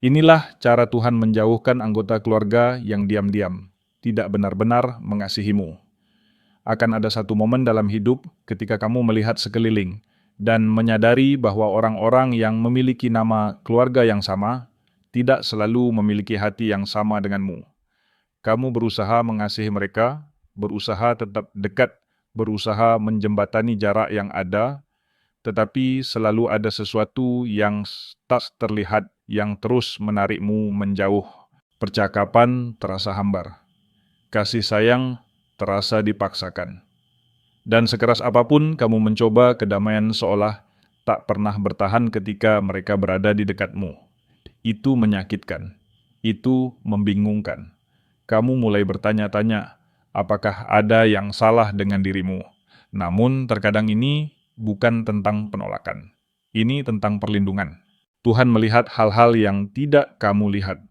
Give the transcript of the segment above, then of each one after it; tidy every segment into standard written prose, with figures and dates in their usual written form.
Inilah cara Tuhan menjauhkan anggota keluarga yang diam-diam, tidak benar-benar mengasihimu. Akan ada satu momen dalam hidup ketika kamu melihat sekeliling dan menyadari bahwa orang-orang yang memiliki nama keluarga yang sama tidak selalu memiliki hati yang sama denganmu. Kamu berusaha mengasihi mereka, berusaha tetap dekat, berusaha menjembatani jarak yang ada, tetapi selalu ada sesuatu yang tak terlihat yang terus menarikmu menjauh. Percakapan terasa hambar, kasih sayang terasa dipaksakan. Dan sekeras apapun kamu mencoba kedamaian seolah tak pernah bertahan ketika mereka berada di dekatmu. Itu menyakitkan, itu membingungkan. Kamu mulai bertanya-tanya, apakah ada yang salah dengan dirimu? Namun terkadang ini bukan tentang penolakan. Ini tentang perlindungan. Tuhan melihat hal-hal yang tidak kamu lihat.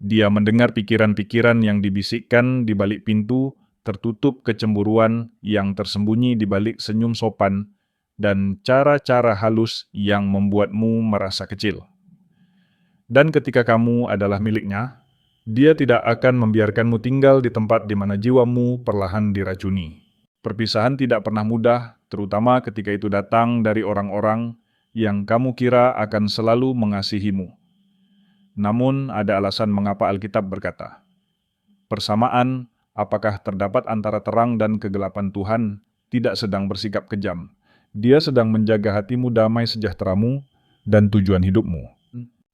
Dia mendengar pikiran-pikiran yang dibisikkan di balik pintu, tertutup kecemburuan yang tersembunyi di balik senyum sopan, dan cara-cara halus yang membuatmu merasa kecil. Dan ketika kamu adalah miliknya, dia tidak akan membiarkanmu tinggal di tempat di mana jiwamu perlahan diracuni. Perpisahan tidak pernah mudah, terutama ketika itu datang dari orang-orang yang kamu kira akan selalu mengasihimu. Namun ada alasan mengapa Alkitab berkata, persamaan apakah terdapat antara terang dan kegelapan Tuhan tidak sedang bersikap kejam. Dia sedang menjaga hatimu damai sejahteramu dan tujuan hidupmu.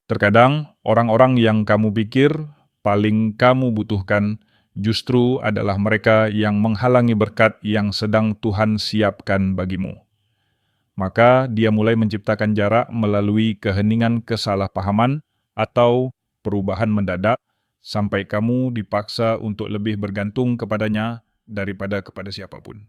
Terkadang orang-orang yang kamu pikir paling kamu butuhkan justru adalah mereka yang menghalangi berkat yang sedang Tuhan siapkan bagimu. Maka dia mulai menciptakan jarak melalui keheningan kesalahpahaman atau perubahan mendadak sampai kamu dipaksa untuk lebih bergantung kepadanya daripada kepada siapapun.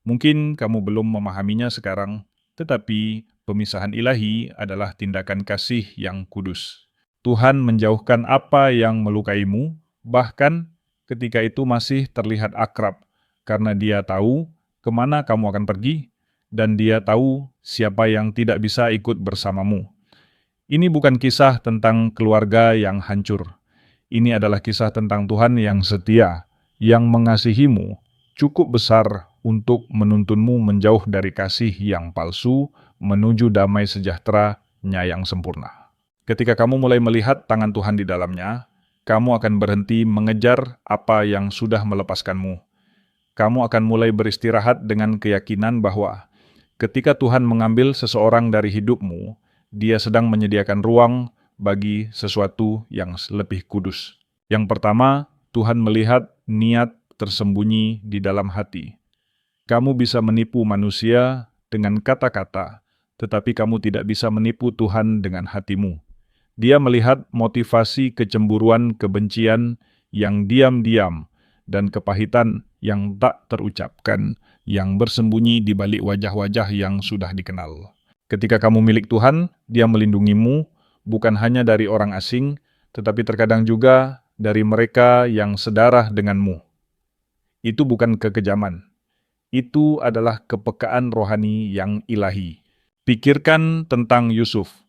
Mungkin kamu belum memahaminya sekarang, tetapi pemisahan ilahi adalah tindakan kasih yang kudus. Tuhan menjauhkan apa yang melukaimu, bahkan ketika itu masih terlihat akrab, karena dia tahu kemana kamu akan pergi, dan dia tahu siapa yang tidak bisa ikut bersamamu. Ini bukan kisah tentang keluarga yang hancur. Ini adalah kisah tentang Tuhan yang setia, yang mengasihimu, cukup besar untuk menuntunmu menjauh dari kasih yang palsu menuju damai sejahtera-Nya yang sempurna. Ketika kamu mulai melihat tangan Tuhan di dalamnya, kamu akan berhenti mengejar apa yang sudah melepaskanmu. Kamu akan mulai beristirahat dengan keyakinan bahwa ketika Tuhan mengambil seseorang dari hidupmu, Dia sedang menyediakan ruang bagi sesuatu yang lebih kudus. Yang pertama, Tuhan melihat niat tersembunyi di dalam hati. Kamu bisa menipu manusia dengan kata-kata, tetapi kamu tidak bisa menipu Tuhan dengan hatimu. Dia melihat motivasi kecemburuan, kebencian yang diam-diam, dan kepahitan yang tak terucapkan, yang bersembunyi di balik wajah-wajah yang sudah dikenal. Ketika kamu milik Tuhan, Dia melindungimu, bukan hanya dari orang asing, tetapi terkadang juga dari mereka yang sedarah denganmu. Itu bukan kekejaman. Itu adalah kepekaan rohani yang ilahi. Pikirkan tentang Yusuf.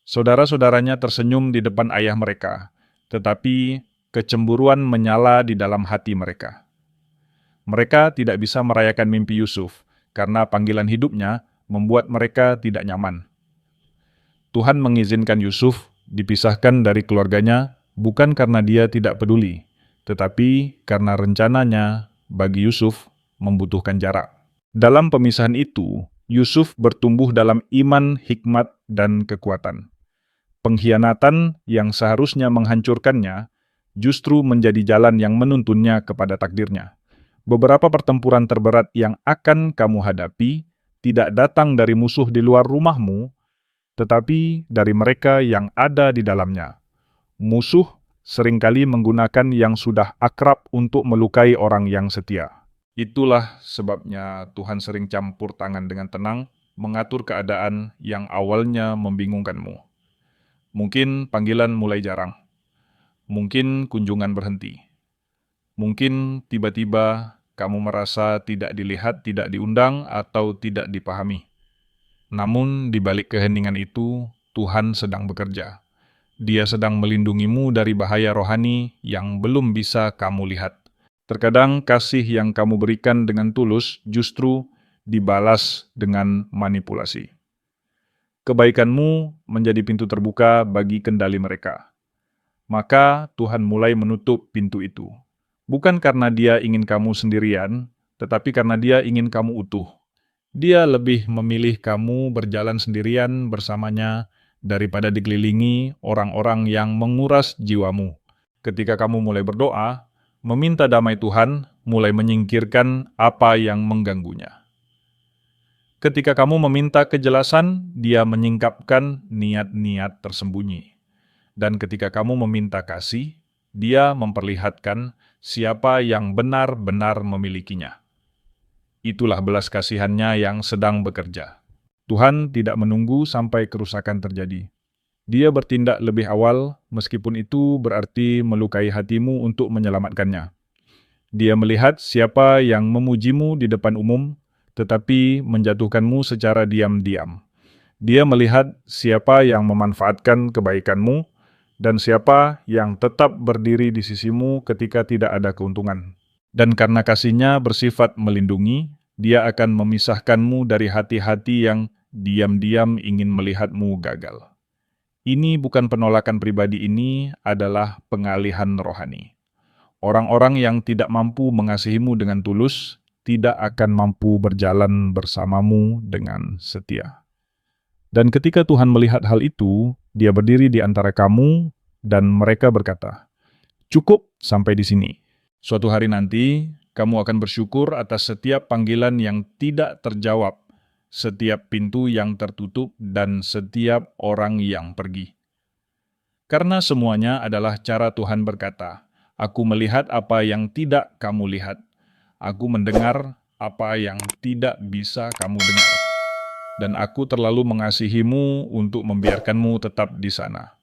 Saudara-saudaranya tersenyum di depan ayah mereka, tetapi kecemburuan menyala di dalam hati mereka. Mereka tidak bisa merayakan mimpi Yusuf, karena panggilan hidupnya membuat mereka tidak nyaman. Tuhan mengizinkan Yusuf dipisahkan dari keluarganya bukan karena dia tidak peduli, tetapi karena rencananya bagi Yusuf membutuhkan jarak. Dalam pemisahan itu, Yusuf bertumbuh dalam iman, hikmat, dan kekuatan. Pengkhianatan yang seharusnya menghancurkannya justru menjadi jalan yang menuntunnya kepada takdirnya. Beberapa pertempuran terberat yang akan kamu hadapi tidak datang dari musuh di luar rumahmu, tetapi dari mereka yang ada di dalamnya. Musuh seringkali menggunakan yang sudah akrab untuk melukai orang yang setia. Itulah sebabnya Tuhan sering campur tangan dengan tenang, mengatur keadaan yang awalnya membingungkanmu. Mungkin panggilan mulai jarang. Mungkin kunjungan berhenti. Mungkin tiba-tiba kamu merasa tidak dilihat, tidak diundang, atau tidak dipahami. Namun di balik keheningan itu, Tuhan sedang bekerja. Dia sedang melindungimu dari bahaya rohani yang belum bisa kamu lihat. Terkadang kasih yang kamu berikan dengan tulus justru dibalas dengan manipulasi. Kebaikanmu menjadi pintu terbuka bagi kendali mereka. Maka Tuhan mulai menutup pintu itu. Bukan karena Dia ingin kamu sendirian, tetapi karena Dia ingin kamu utuh. Dia lebih memilih kamu berjalan sendirian bersamanya daripada dikelilingi orang-orang yang menguras jiwamu. Ketika kamu mulai berdoa, meminta damai Tuhan, mulai menyingkirkan apa yang mengganggunya. Ketika kamu meminta kejelasan, Dia menyingkapkan niat-niat tersembunyi. Dan ketika kamu meminta kasih, Dia memperlihatkan siapa yang benar-benar memilikinya. Itulah belas kasihan-Nya yang sedang bekerja. Tuhan tidak menunggu sampai kerusakan terjadi. Dia bertindak lebih awal, meskipun itu berarti melukai hatimu untuk menyelamatkannya. Dia melihat siapa yang memujimu di depan umum, tetapi menjatuhkanmu secara diam-diam. Dia melihat siapa yang memanfaatkan kebaikanmu, dan siapa yang tetap berdiri di sisimu ketika tidak ada keuntungan. Dan karena kasih-Nya bersifat melindungi, Dia akan memisahkanmu dari hati-hati yang diam-diam ingin melihatmu gagal. Ini bukan penolakan pribadi, ini adalah pengalihan rohani. Orang-orang yang tidak mampu mengasihimu dengan tulus, tidak akan mampu berjalan bersamamu dengan setia. Dan ketika Tuhan melihat hal itu, Dia berdiri di antara kamu, dan mereka berkata, "Cukup sampai di sini." Suatu hari nanti, kamu akan bersyukur atas setiap panggilan yang tidak terjawab, setiap pintu yang tertutup, dan setiap orang yang pergi. Karena semuanya adalah cara Tuhan berkata, "Aku melihat apa yang tidak kamu lihat. Aku mendengar apa yang tidak bisa kamu dengar. Dan aku terlalu mengasihimu untuk membiarkanmu tetap di sana."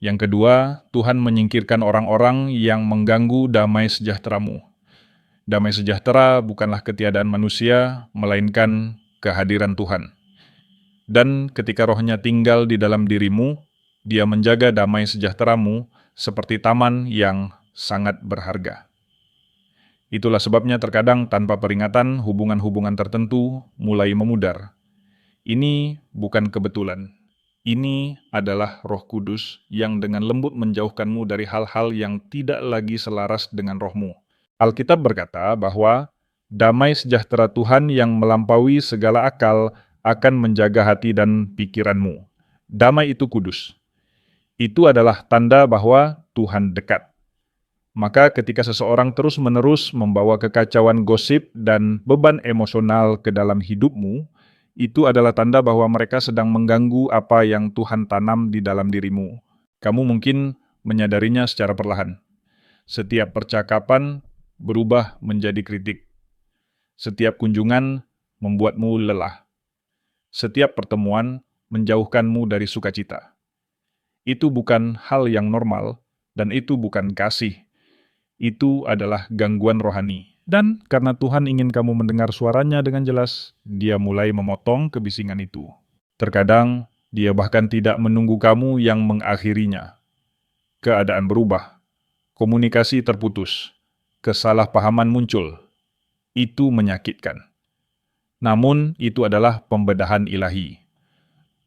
Yang kedua, Tuhan menyingkirkan orang-orang yang mengganggu damai sejahteramu. Damai sejahtera bukanlah ketiadaan manusia, melainkan kehadiran Tuhan. Dan ketika Roh-Nya tinggal di dalam dirimu, Dia menjaga damai sejahteramu seperti taman yang sangat berharga. Itulah sebabnya terkadang tanpa peringatan hubungan-hubungan tertentu mulai memudar. Ini bukan kebetulan. Ini adalah Roh Kudus yang dengan lembut menjauhkanmu dari hal-hal yang tidak lagi selaras dengan rohmu. Alkitab berkata bahwa damai sejahtera Tuhan yang melampaui segala akal akan menjaga hati dan pikiranmu. Damai itu kudus. Itu adalah tanda bahwa Tuhan dekat. Maka ketika seseorang terus-menerus membawa kekacauan gosip dan beban emosional ke dalam hidupmu, itu adalah tanda bahwa mereka sedang mengganggu apa yang Tuhan tanam di dalam dirimu. Kamu mungkin menyadarinya secara perlahan. Setiap percakapan berubah menjadi kritik. Setiap kunjungan membuatmu lelah. Setiap pertemuan menjauhkanmu dari sukacita. Itu bukan hal yang normal, dan itu bukan kasih. Itu adalah gangguan rohani. Dan karena Tuhan ingin kamu mendengar suaranya dengan jelas, Dia mulai memotong kebisingan itu. Terkadang, Dia bahkan tidak menunggu kamu yang mengakhirinya. Keadaan berubah, komunikasi terputus, kesalahpahaman muncul. Itu menyakitkan. Namun, itu adalah pembedahan ilahi.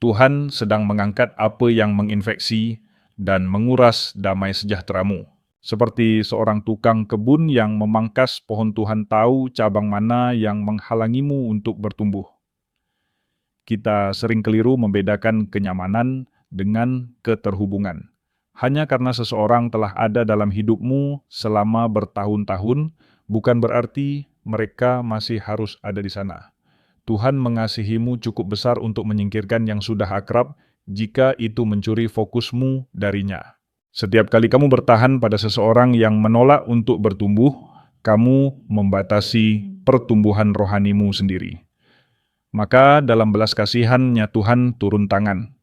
Tuhan sedang mengangkat apa yang menginfeksi dan menguras damai sejahteramu. Seperti seorang tukang kebun yang memangkas pohon, Tuhan tahu cabang mana yang menghalangimu untuk bertumbuh. Kita sering keliru membedakan kenyamanan dengan keterhubungan. Hanya karena seseorang telah ada dalam hidupmu selama bertahun-tahun, bukan berarti mereka masih harus ada di sana. Tuhan mengasihimu cukup besar untuk menyingkirkan yang sudah akrab jika itu mencuri fokusmu darinya. Setiap kali kamu bertahan pada seseorang yang menolak untuk bertumbuh, kamu membatasi pertumbuhan rohanimu sendiri. Maka dalam belas kasihan-Nya Tuhan turun tangan.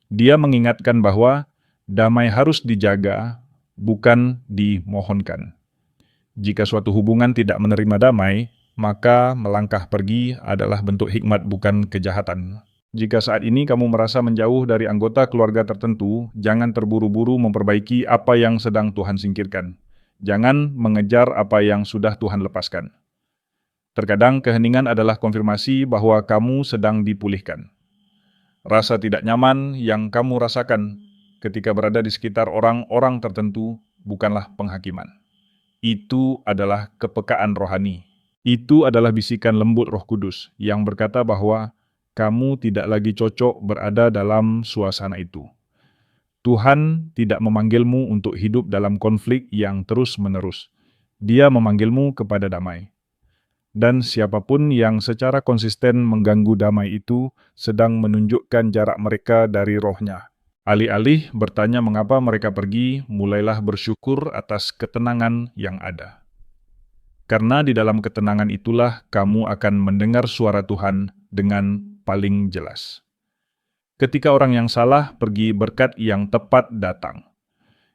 Dia mengingatkan bahwa damai harus dijaga, bukan dimohonkan. Jika suatu hubungan tidak menerima damai, maka melangkah pergi adalah bentuk hikmat, bukan kejahatan. Jika saat ini kamu merasa menjauh dari anggota keluarga tertentu, jangan terburu-buru memperbaiki apa yang sedang Tuhan singkirkan. Jangan mengejar apa yang sudah Tuhan lepaskan. Terkadang keheningan adalah konfirmasi bahwa kamu sedang dipulihkan. Rasa tidak nyaman yang kamu rasakan ketika berada di sekitar orang-orang tertentu bukanlah penghakiman. Itu adalah kepekaan rohani. Itu adalah bisikan lembut Roh Kudus yang berkata bahwa kamu tidak lagi cocok berada dalam suasana itu. Tuhan tidak memanggilmu untuk hidup dalam konflik yang terus-menerus. Dia memanggilmu kepada damai. Dan siapapun yang secara konsisten mengganggu damai itu sedang menunjukkan jarak mereka dari rohnya. Alih-alih bertanya mengapa mereka pergi, mulailah bersyukur atas ketenangan yang ada. Karena di dalam ketenangan itulah kamu akan mendengar suara Tuhan dengan paling jelas. Ketika orang yang salah pergi, berkat yang tepat datang.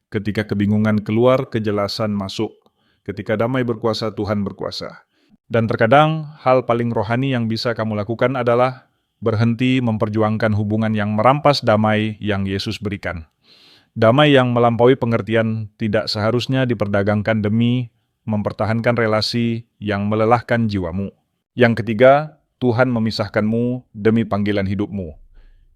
Ketika kebingungan keluar, kejelasan masuk. Ketika damai berkuasa, Tuhan berkuasa. Dan terkadang hal paling rohani yang bisa kamu lakukan adalah berhenti memperjuangkan hubungan yang merampas damai yang Yesus berikan. Damai yang melampaui pengertian tidak seharusnya diperdagangkan demi mempertahankan relasi yang melelahkan jiwamu. Yang ketiga, Tuhan memisahkanmu demi panggilan hidupmu.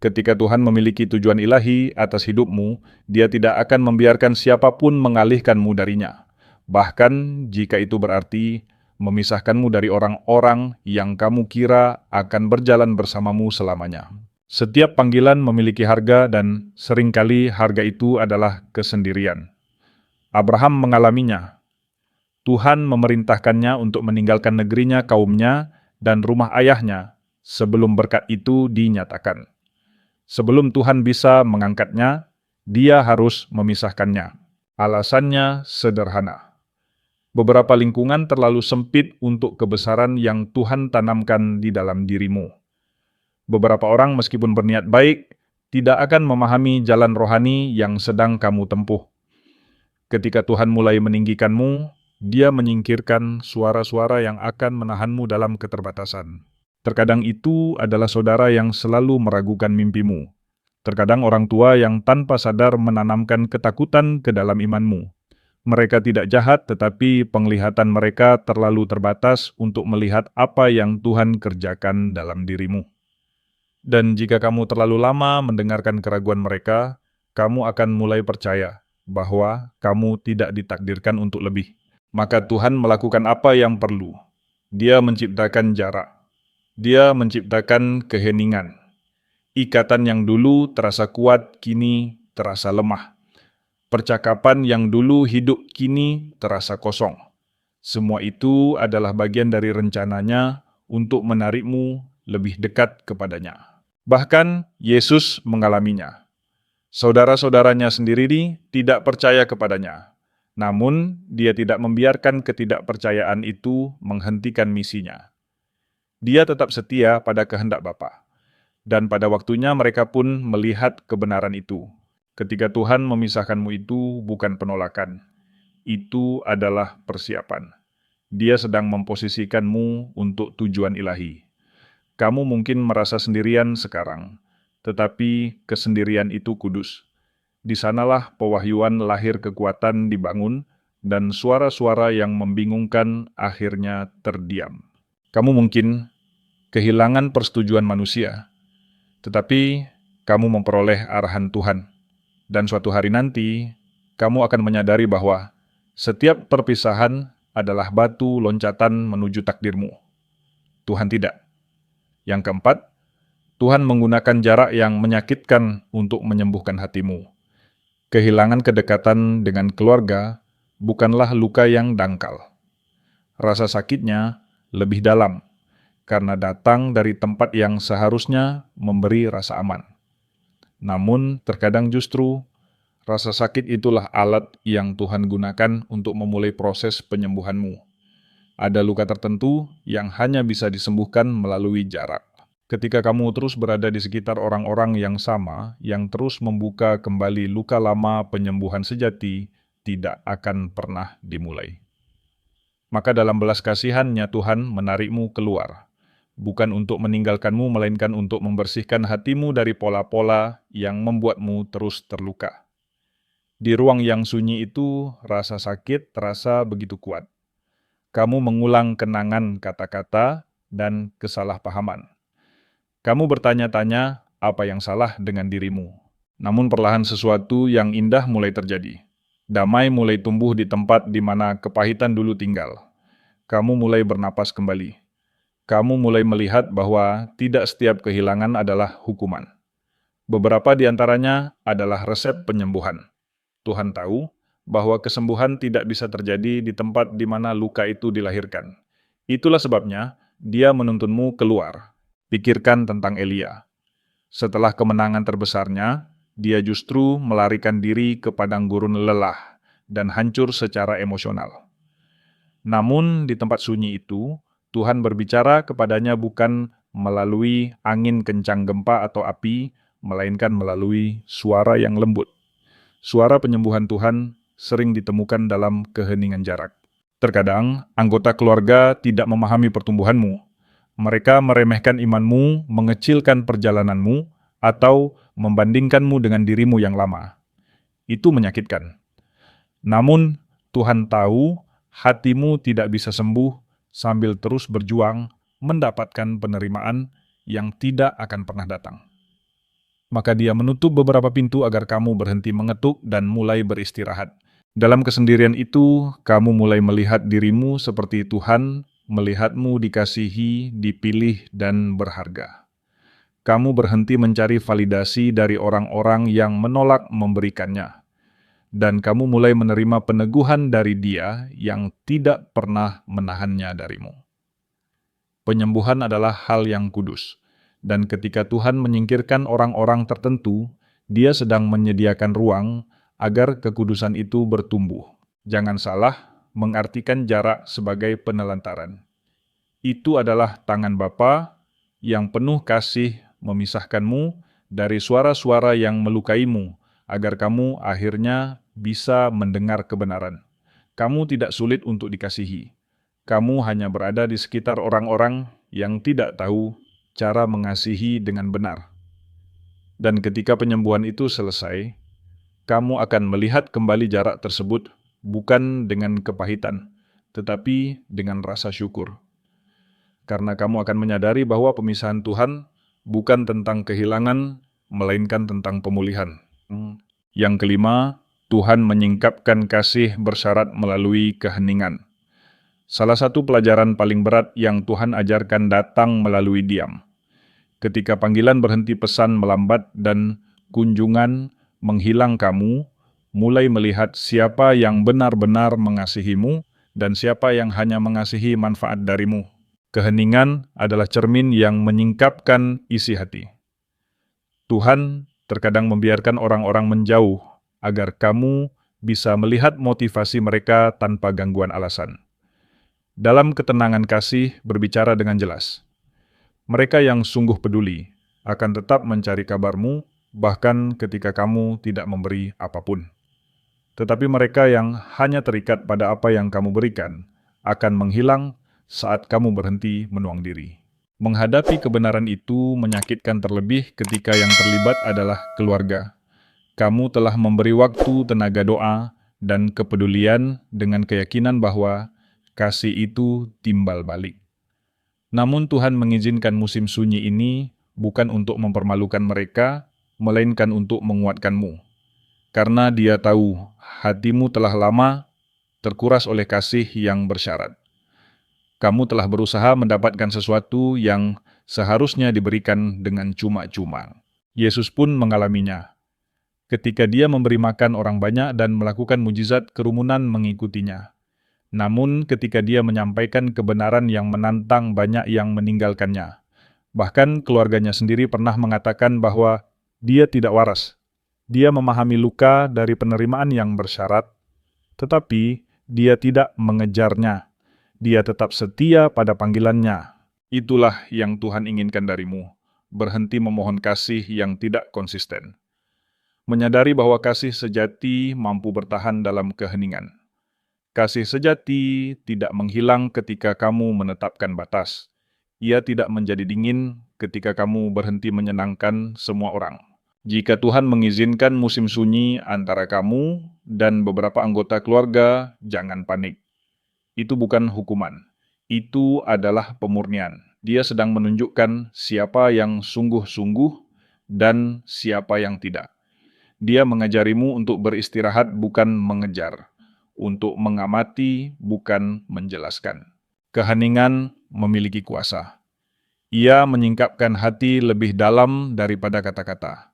Ketika Tuhan memiliki tujuan ilahi atas hidupmu, Dia tidak akan membiarkan siapapun mengalihkanmu darinya. Bahkan jika itu berarti memisahkanmu dari orang-orang yang kamu kira akan berjalan bersamamu selamanya. Setiap panggilan memiliki harga dan seringkali harga itu adalah kesendirian. Abraham mengalaminya. Tuhan memerintahkannya untuk meninggalkan negerinya, kaumnya, dan rumah ayahnya sebelum berkat itu dinyatakan. Sebelum Tuhan bisa mengangkatnya, Dia harus memisahkannya. Alasannya sederhana. Beberapa lingkungan terlalu sempit untuk kebesaran yang Tuhan tanamkan di dalam dirimu. Beberapa orang meskipun berniat baik, tidak akan memahami jalan rohani yang sedang kamu tempuh. Ketika Tuhan mulai meninggikanmu, Dia menyingkirkan suara-suara yang akan menahanmu dalam keterbatasan. Terkadang itu adalah saudara yang selalu meragukan mimpimu. Terkadang orang tua yang tanpa sadar menanamkan ketakutan ke dalam imanmu. Mereka tidak jahat, tetapi penglihatan mereka terlalu terbatas untuk melihat apa yang Tuhan kerjakan dalam dirimu. Dan jika kamu terlalu lama mendengarkan keraguan mereka, kamu akan mulai percaya bahwa kamu tidak ditakdirkan untuk lebih. Maka Tuhan melakukan apa yang perlu. Dia menciptakan jarak. Dia menciptakan keheningan. Ikatan yang dulu terasa kuat, kini terasa lemah. Percakapan yang dulu hidup, kini terasa kosong. Semua itu adalah bagian dari rencananya untuk menarikmu lebih dekat kepadanya. Bahkan Yesus mengalaminya. Saudara-saudaranya sendiri tidak percaya kepadanya. Namun, Dia tidak membiarkan ketidakpercayaan itu menghentikan misinya. Dia tetap setia pada kehendak Bapa. Dan pada waktunya mereka pun melihat kebenaran itu. Ketika Tuhan memisahkanmu itu bukan penolakan. Itu adalah persiapan. Dia sedang memposisikanmu untuk tujuan ilahi. Kamu mungkin merasa sendirian sekarang, tetapi kesendirian itu kudus. Di sanalah pewahyuan lahir kekuatan dibangun, dan suara-suara yang membingungkan akhirnya terdiam. Kamu mungkin kehilangan persetujuan manusia, tetapi kamu memperoleh arahan Tuhan. Dan suatu hari nanti, kamu akan menyadari bahwa setiap perpisahan adalah batu loncatan menuju takdirmu. Tuhan tidak. Yang keempat, Tuhan menggunakan jarak yang menyakitkan untuk menyembuhkan hatimu. Kehilangan kedekatan dengan keluarga bukanlah luka yang dangkal. Rasa sakitnya lebih dalam, karena datang dari tempat yang seharusnya memberi rasa aman. Namun, terkadang justru rasa sakit itulah alat yang Tuhan gunakan untuk memulai proses penyembuhanmu. Ada luka tertentu yang hanya bisa disembuhkan melalui jarak. Ketika kamu terus berada di sekitar orang-orang yang sama, yang terus membuka kembali luka lama, penyembuhan sejati tidak akan pernah dimulai. Maka dalam belas kasihan-Nya Tuhan menarikmu keluar. bukan untuk meninggalkanmu, melainkan untuk membersihkan hatimu dari pola-pola yang membuatmu terus terluka. Di ruang yang sunyi itu, rasa sakit terasa begitu kuat. Kamu mengulang kenangan kata-kata dan kesalahpahaman. Kamu bertanya-tanya apa yang salah dengan dirimu. Namun perlahan sesuatu yang indah mulai terjadi. Damai mulai tumbuh di tempat di mana kepahitan dulu tinggal. Kamu mulai bernapas kembali. Kamu mulai melihat bahwa tidak setiap kehilangan adalah hukuman. Beberapa di antaranya adalah resep penyembuhan. Tuhan tahu bahwa kesembuhan tidak bisa terjadi di tempat di mana luka itu dilahirkan. Itulah sebabnya Dia menuntunmu keluar. Pikirkan tentang Elia. Setelah kemenangan terbesarnya, dia justru melarikan diri ke padang gurun lelah dan hancur secara emosional. Namun di tempat sunyi itu, Tuhan berbicara kepadanya bukan melalui angin kencang gempa atau api, melainkan melalui suara yang lembut. Suara penyembuhan Tuhan sering ditemukan dalam keheningan jarak. Terkadang, anggota keluarga tidak memahami pertumbuhanmu. Mereka meremehkan imanmu, mengecilkan perjalananmu, atau membandingkanmu dengan dirimu yang lama. Itu menyakitkan. Namun, Tuhan tahu hatimu tidak bisa sembuh sambil terus berjuang mendapatkan penerimaan yang tidak akan pernah datang. Maka Dia menutup beberapa pintu agar kamu berhenti mengetuk dan mulai beristirahat. Dalam kesendirian itu, kamu mulai melihat dirimu seperti Tuhan melihatmu dikasihi, dipilih, dan berharga. Kamu berhenti mencari validasi dari orang-orang yang menolak memberikannya. Dan kamu mulai menerima peneguhan dari Dia yang tidak pernah menahannya darimu. Penyembuhan adalah hal yang kudus. Dan ketika Tuhan menyingkirkan orang-orang tertentu, Dia sedang menyediakan ruang agar kekudusan itu bertumbuh. Jangan salah mengartikan jarak sebagai penelantaran. Itu adalah tangan Bapa yang penuh kasih memisahkanmu dari suara-suara yang melukaimu, agar kamu akhirnya bisa mendengar kebenaran. Kamu tidak sulit untuk dikasihi. Kamu hanya berada di sekitar orang-orang yang tidak tahu cara mengasihi dengan benar. Dan ketika penyembuhan itu selesai, kamu akan melihat kembali jarak tersebut bukan dengan kepahitan, tetapi dengan rasa syukur. Karena kamu akan menyadari bahwa pemisahan Tuhan bukan tentang kehilangan, melainkan tentang pemulihan. Yang kelima, Tuhan menyingkapkan kasih bersyarat melalui keheningan. Salah satu pelajaran paling berat yang Tuhan ajarkan datang melalui diam. Ketika panggilan berhenti, pesan melambat, dan kunjungan menghilang, kamu mulai melihat siapa yang benar-benar mengasihimu dan siapa yang hanya mengasihi manfaat darimu. Keheningan adalah cermin yang menyingkapkan isi hati. Tuhan terkadang membiarkan orang-orang menjauh agar kamu bisa melihat motivasi mereka tanpa gangguan alasan. Dalam ketenangan kasih berbicara dengan jelas. Mereka yang sungguh peduli akan tetap mencari kabarmu bahkan ketika kamu tidak memberi apapun. Tetapi mereka yang hanya terikat pada apa yang kamu berikan akan menghilang saat kamu berhenti menuang diri. Menghadapi kebenaran itu menyakitkan, terlebih ketika yang terlibat adalah keluarga. Kamu telah memberi waktu, tenaga doa, dan kepedulian dengan keyakinan bahwa kasih itu timbal balik. Namun Tuhan mengizinkan musim sunyi ini bukan untuk mempermalukan mereka, melainkan untuk menguatkanmu. Karena Dia tahu hatimu telah lama terkuras oleh kasih yang bersyarat. Kamu telah berusaha mendapatkan sesuatu yang seharusnya diberikan dengan cuma-cuma. Yesus pun mengalaminya. Ketika Dia memberi makan orang banyak dan melakukan mujizat, kerumunan mengikutinya. Namun ketika Dia menyampaikan kebenaran yang menantang, banyak yang meninggalkannya. Bahkan keluarganya sendiri pernah mengatakan bahwa Dia tidak waras. Dia memahami luka dari penerimaan yang bersyarat, tetapi Dia tidak mengejarnya. Dia tetap setia pada panggilannya. Itulah yang Tuhan inginkan darimu, berhenti memohon kasih yang tidak konsisten. Menyadari bahwa kasih sejati mampu bertahan dalam keheningan. Kasih sejati tidak menghilang ketika kamu menetapkan batas. Ia tidak menjadi dingin ketika kamu berhenti menyenangkan semua orang. Jika Tuhan mengizinkan musim sunyi antara kamu dan beberapa anggota keluarga, jangan panik. Itu bukan hukuman. Itu adalah pemurnian. Dia sedang menunjukkan siapa yang sungguh-sungguh dan siapa yang tidak. Dia mengajarimu untuk beristirahat bukan mengejar, untuk mengamati bukan menjelaskan. Keheningan memiliki kuasa. Ia menyingkapkan hati lebih dalam daripada kata-kata.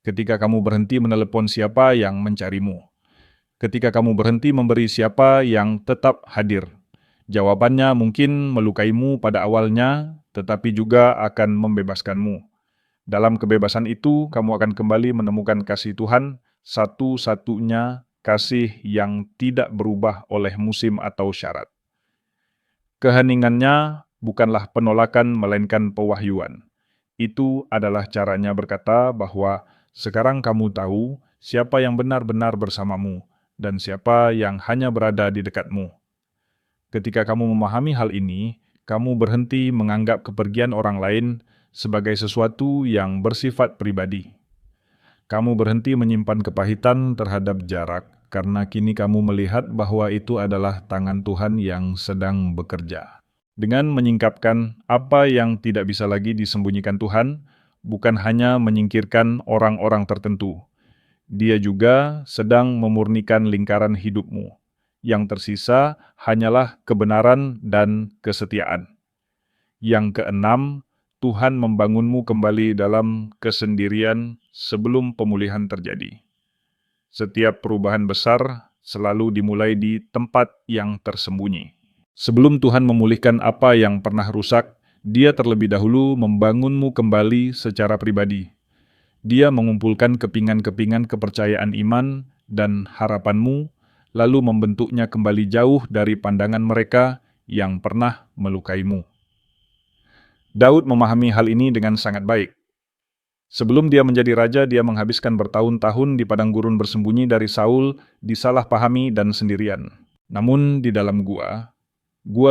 Ketika kamu berhenti menelepon siapa yang mencarimu. Ketika kamu berhenti memberi siapa yang tetap hadir. Jawabannya mungkin melukaimu pada awalnya, tetapi juga akan membebaskanmu. Dalam kebebasan itu, kamu akan kembali menemukan kasih Tuhan, satu-satunya kasih yang tidak berubah oleh musim atau syarat. Keheningannya bukanlah penolakan melainkan pewahyuan. Itu adalah caranya berkata bahwa sekarang kamu tahu siapa yang benar-benar bersamamu dan siapa yang hanya berada di dekatmu. Ketika kamu memahami hal ini, kamu berhenti menganggap kepergian orang lain sebagai sesuatu yang bersifat pribadi. Kamu berhenti menyimpan kepahitan terhadap jarak, karena kini kamu melihat bahwa itu adalah tangan Tuhan yang sedang bekerja. Dengan menyingkapkan apa yang tidak bisa lagi disembunyikan Tuhan, bukan hanya menyingkirkan orang-orang tertentu, Dia juga sedang memurnikan lingkaran hidupmu. Yang tersisa hanyalah kebenaran dan kesetiaan. Yang keenam, Tuhan membangunmu kembali dalam kesendirian sebelum pemulihan terjadi. Setiap perubahan besar selalu dimulai di tempat yang tersembunyi. Sebelum Tuhan memulihkan apa yang pernah rusak, Dia terlebih dahulu membangunmu kembali secara pribadi. Dia mengumpulkan kepingan-kepingan kepercayaan iman dan harapanmu, lalu membentuknya kembali jauh dari pandangan mereka yang pernah melukaimu. Daud memahami hal ini dengan sangat baik. Sebelum dia menjadi raja, dia menghabiskan bertahun-tahun di padang gurun bersembunyi dari Saul, disalahpahami dan sendirian. Namun di dalam gua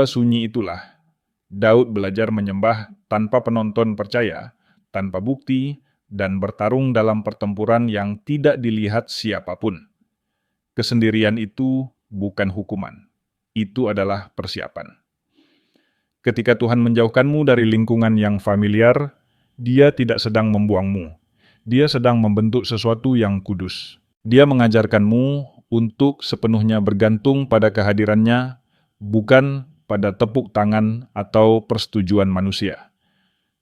sunyi itulah, Daud belajar menyembah tanpa penonton percaya, tanpa bukti, dan bertarung dalam pertempuran yang tidak dilihat siapapun. Kesendirian itu bukan hukuman. Itu adalah persiapan. Ketika Tuhan menjauhkanmu dari lingkungan yang familiar, Dia tidak sedang membuangmu. Dia sedang membentuk sesuatu yang kudus. Dia mengajarkanmu untuk sepenuhnya bergantung pada kehadirannya, bukan pada tepuk tangan atau persetujuan manusia.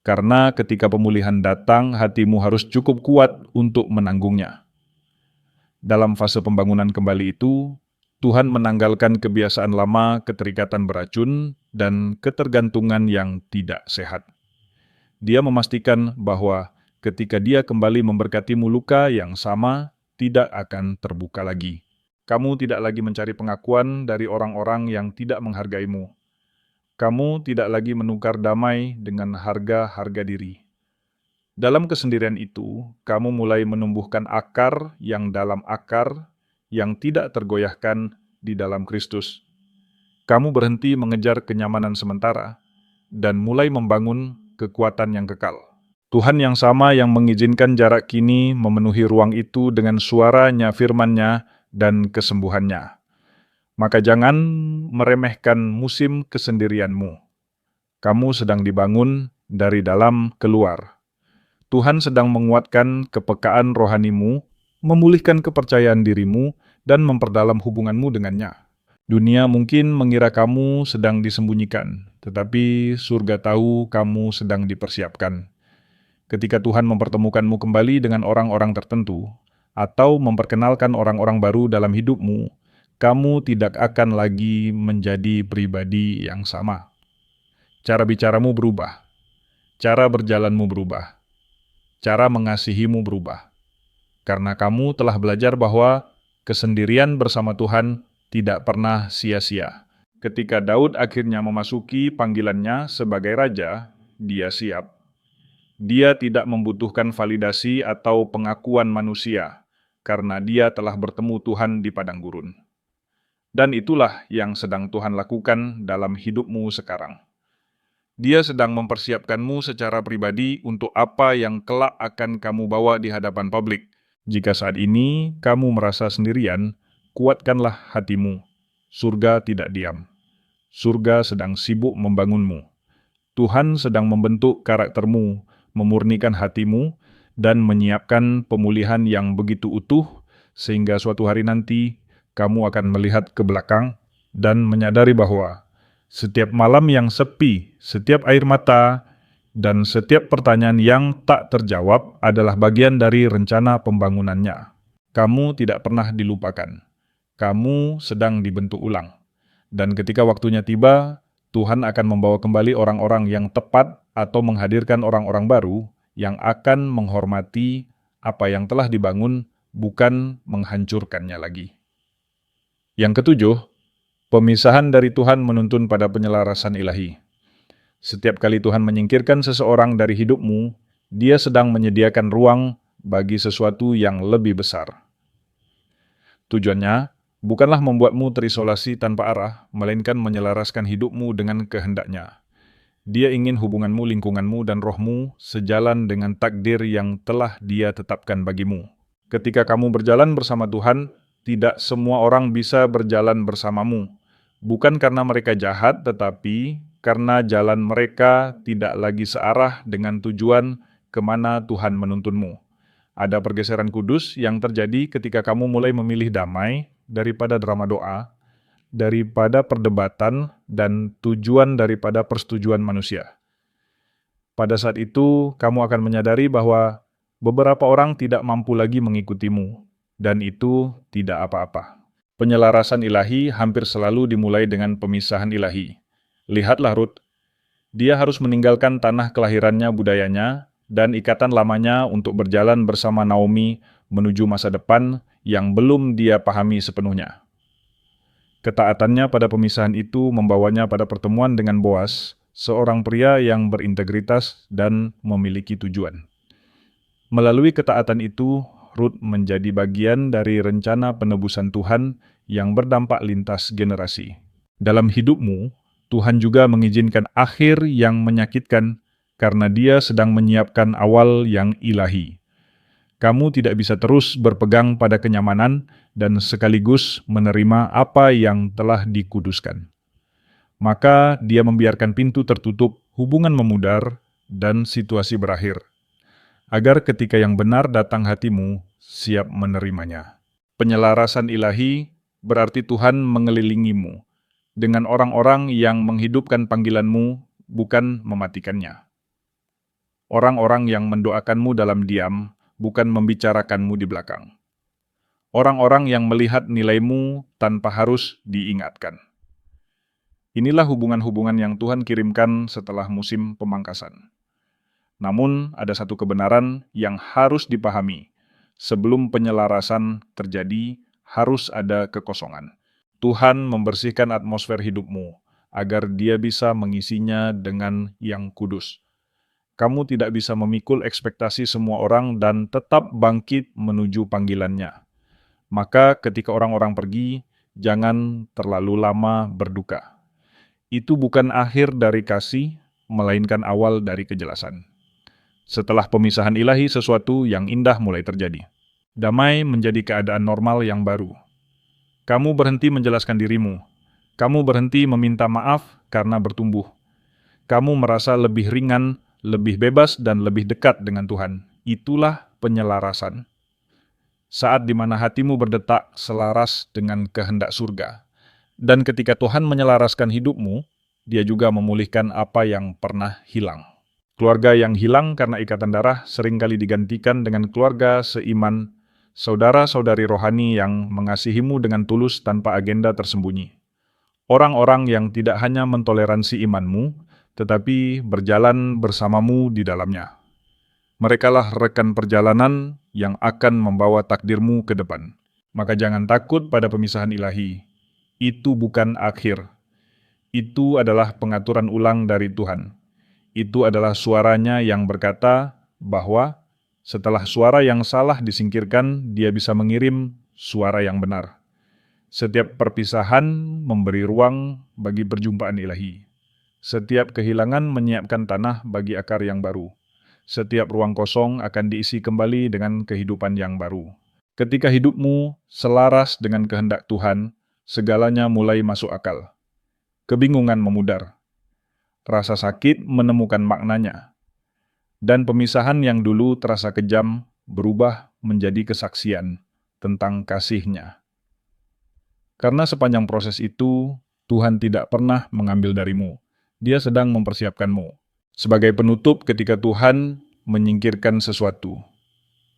Karena ketika pemulihan datang, hatimu harus cukup kuat untuk menanggungnya. Dalam fase pembangunan kembali itu, Tuhan menanggalkan kebiasaan lama, keterikatan beracun, dan ketergantungan yang tidak sehat. Dia memastikan bahwa ketika Dia kembali memberkatimu, luka yang sama tidak akan terbuka lagi. Kamu tidak lagi mencari pengakuan dari orang-orang yang tidak menghargaimu. Kamu tidak lagi menukar damai dengan harga-harga diri. Dalam kesendirian itu, kamu mulai menumbuhkan akar yang dalam akar yang tidak tergoyahkan di dalam Kristus. Kamu berhenti mengejar kenyamanan sementara dan mulai membangun kekuatan yang kekal. Tuhan yang sama yang mengizinkan jarak kini memenuhi ruang itu dengan suaranya, firman-Nya, dan kesembuhannya. Maka jangan meremehkan musim kesendirianmu. Kamu sedang dibangun dari dalam keluar. Tuhan sedang menguatkan kepekaan rohanimu, memulihkan kepercayaan dirimu, dan memperdalam hubunganmu dengannya. Dunia mungkin mengira kamu sedang disembunyikan, tetapi surga tahu kamu sedang dipersiapkan. Ketika Tuhan mempertemukanmu kembali dengan orang-orang tertentu, atau memperkenalkan orang-orang baru dalam hidupmu, kamu tidak akan lagi menjadi pribadi yang sama. Cara bicaramu berubah, cara berjalanmu berubah, cara mengasihimu berubah. Karena kamu telah belajar bahwa kesendirian bersama Tuhan tidak pernah sia-sia. Ketika Daud akhirnya memasuki panggilannya sebagai raja, dia siap. Dia tidak membutuhkan validasi atau pengakuan manusia, karena dia telah bertemu Tuhan di padang gurun. Dan itulah yang sedang Tuhan lakukan dalam hidupmu sekarang. Dia sedang mempersiapkanmu secara pribadi untuk apa yang kelak akan kamu bawa di hadapan publik. Jika saat ini kamu merasa sendirian, kuatkanlah hatimu. Surga tidak diam. Surga sedang sibuk membangunmu. Tuhan sedang membentuk karaktermu, memurnikan hatimu, dan menyiapkan pemulihan yang begitu utuh, sehingga suatu hari nanti kamu akan melihat ke belakang dan menyadari bahwa setiap malam yang sepi, setiap air mata, dan setiap pertanyaan yang tak terjawab adalah bagian dari rencana pembangunannya. Kamu tidak pernah dilupakan. Kamu sedang dibentuk ulang. Dan ketika waktunya tiba, Tuhan akan membawa kembali orang-orang yang tepat atau menghadirkan orang-orang baru yang akan menghormati apa yang telah dibangun, bukan menghancurkannya lagi. Yang ketujuh, pemisahan dari Tuhan menuntun pada penyelarasan ilahi. Setiap kali Tuhan menyingkirkan seseorang dari hidupmu, Dia sedang menyediakan ruang bagi sesuatu yang lebih besar. Tujuannya bukanlah membuatmu terisolasi tanpa arah, melainkan menyelaraskan hidupmu dengan kehendak-Nya. Dia ingin hubunganmu, lingkunganmu, dan rohmu sejalan dengan takdir yang telah Dia tetapkan bagimu. Ketika kamu berjalan bersama Tuhan, tidak semua orang bisa berjalan bersamamu. Bukan karena mereka jahat, tetapi karena jalan mereka tidak lagi searah dengan tujuan kemana Tuhan menuntunmu. Ada pergeseran kudus yang terjadi ketika kamu mulai memilih damai daripada drama doa, daripada perdebatan, dan tujuan daripada persetujuan manusia. Pada saat itu, kamu akan menyadari bahwa beberapa orang tidak mampu lagi mengikutimu, dan itu tidak apa-apa. Penyelarasan ilahi hampir selalu dimulai dengan pemisahan ilahi. Lihatlah Rut, dia harus meninggalkan tanah kelahirannya, budayanya, dan ikatan lamanya untuk berjalan bersama Naomi menuju masa depan yang belum dia pahami sepenuhnya. Ketaatannya pada pemisahan itu membawanya pada pertemuan dengan Boas, seorang pria yang berintegritas dan memiliki tujuan. Melalui ketaatan itu, Rut menjadi bagian dari rencana penebusan Tuhan yang berdampak lintas generasi. Dalam hidupmu, Tuhan juga mengizinkan akhir yang menyakitkan karena Dia sedang menyiapkan awal yang ilahi. Kamu tidak bisa terus berpegang pada kenyamanan dan sekaligus menerima apa yang telah dikuduskan. Maka Dia membiarkan pintu tertutup, hubungan memudar, dan situasi berakhir, agar ketika yang benar datang hatimu siap menerimanya. Penyelarasan ilahi berarti Tuhan mengelilingimu dengan orang-orang yang menghidupkan panggilanmu, bukan mematikannya. Orang-orang yang mendoakanmu dalam diam, bukan membicarakanmu di belakang. Orang-orang yang melihat nilaimu tanpa harus diingatkan. Inilah hubungan-hubungan yang Tuhan kirimkan setelah musim pemangkasan. Namun, ada satu kebenaran yang harus dipahami. Sebelum penyelarasan terjadi, harus ada kekosongan. Tuhan membersihkan atmosfer hidupmu, agar Dia bisa mengisinya dengan yang kudus. Kamu tidak bisa memikul ekspektasi semua orang dan tetap bangkit menuju panggilannya. Maka ketika orang-orang pergi, jangan terlalu lama berduka. Itu bukan akhir dari kasih, melainkan awal dari kejelasan. Setelah pemisahan ilahi, sesuatu yang indah mulai terjadi. Damai menjadi keadaan normal yang baru. Kamu berhenti menjelaskan dirimu. Kamu berhenti meminta maaf karena bertumbuh. Kamu merasa lebih ringan, lebih bebas, dan lebih dekat dengan Tuhan. Itulah penyelarasan. Saat di mana hatimu berdetak selaras dengan kehendak surga. Dan ketika Tuhan menyelaraskan hidupmu, Dia juga memulihkan apa yang pernah hilang. Keluarga yang hilang karena ikatan darah seringkali digantikan dengan keluarga seiman, saudara-saudari rohani yang mengasihimu dengan tulus tanpa agenda tersembunyi. Orang-orang yang tidak hanya mentoleransi imanmu, tetapi berjalan bersamamu di dalamnya. Merekalah rekan perjalanan yang akan membawa takdirmu ke depan. Maka jangan takut pada pemisahan ilahi. Itu bukan akhir. Itu adalah pengaturan ulang dari Tuhan. Itu adalah suaranya yang berkata bahwa setelah suara yang salah disingkirkan, Dia bisa mengirim suara yang benar. Setiap perpisahan memberi ruang bagi perjumpaan ilahi. Setiap kehilangan menyiapkan tanah bagi akar yang baru. Setiap ruang kosong akan diisi kembali dengan kehidupan yang baru. Ketika hidupmu selaras dengan kehendak Tuhan, segalanya mulai masuk akal. Kebingungan memudar. Rasa sakit menemukan maknanya. Dan pemisahan yang dulu terasa kejam berubah menjadi kesaksian tentang kasih-Nya. Karena sepanjang proses itu, Tuhan tidak pernah mengambil darimu. Dia sedang mempersiapkanmu. Sebagai penutup ketika Tuhan menyingkirkan sesuatu,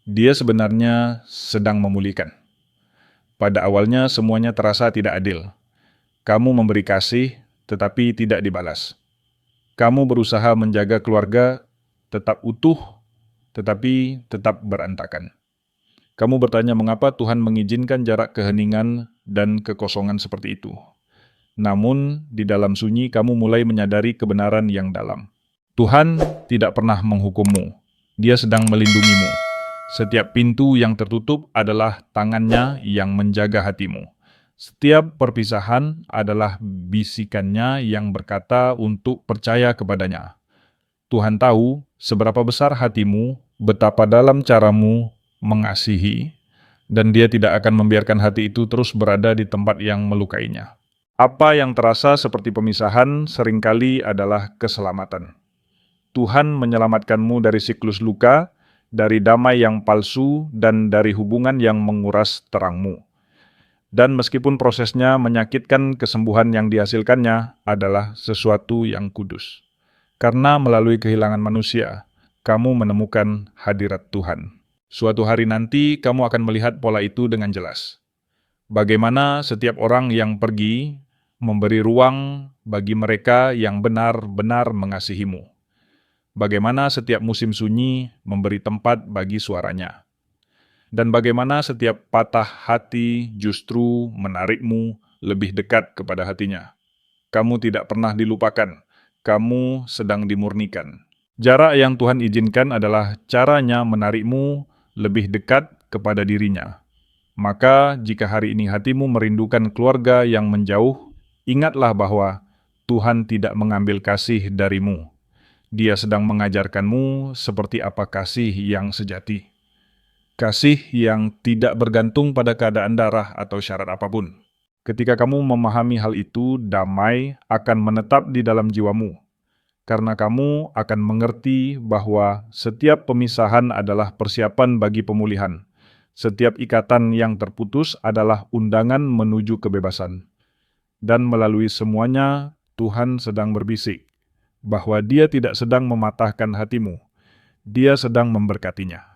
Dia sebenarnya sedang memulihkan. Pada awalnya semuanya terasa tidak adil. Kamu memberi kasih, tetapi tidak dibalas. Kamu berusaha menjaga keluarga tetap utuh, tetapi tetap berantakan. Kamu bertanya mengapa Tuhan mengizinkan jarak keheningan dan kekosongan seperti itu. Namun, di dalam sunyi kamu mulai menyadari kebenaran yang dalam. Tuhan tidak pernah menghukummu. Dia sedang melindungimu. Setiap pintu yang tertutup adalah tangannya yang menjaga hatimu. Setiap perpisahan adalah bisikannya yang berkata untuk percaya kepadanya. Tuhan tahu seberapa besar hatimu, betapa dalam caramu mengasihi, dan Dia tidak akan membiarkan hati itu terus berada di tempat yang melukainya. Apa yang terasa seperti pemisahan seringkali adalah keselamatan. Tuhan menyelamatkanmu dari siklus luka, dari damai yang palsu, dan dari hubungan yang menguras terangmu. Dan meskipun prosesnya menyakitkan, kesembuhan yang dihasilkannya adalah sesuatu yang kudus. Karena melalui kehilangan manusia, kamu menemukan hadirat Tuhan. Suatu hari nanti, kamu akan melihat pola itu dengan jelas. Bagaimana setiap orang yang pergi memberi ruang bagi mereka yang benar-benar mengasihimu. Bagaimana setiap musim sunyi memberi tempat bagi suaranya. Dan bagaimana setiap patah hati justru menarikmu lebih dekat kepada hatinya. Kamu tidak pernah dilupakan. Kamu sedang dimurnikan. Jarak yang Tuhan izinkan adalah caranya menarikmu lebih dekat kepada dirinya. Maka jika hari ini hatimu merindukan keluarga yang menjauh, ingatlah bahwa Tuhan tidak mengambil kasih darimu. Dia sedang mengajarkanmu seperti apa kasih yang sejati. Kasih yang tidak bergantung pada keadaan darah atau syarat apapun. Ketika kamu memahami hal itu, damai akan menetap di dalam jiwamu. Karena kamu akan mengerti bahwa setiap pemisahan adalah persiapan bagi pemulihan. Setiap ikatan yang terputus adalah undangan menuju kebebasan. Dan melalui semuanya, Tuhan sedang berbisik bahwa Dia tidak sedang mematahkan hatimu. Dia sedang memberkatinya.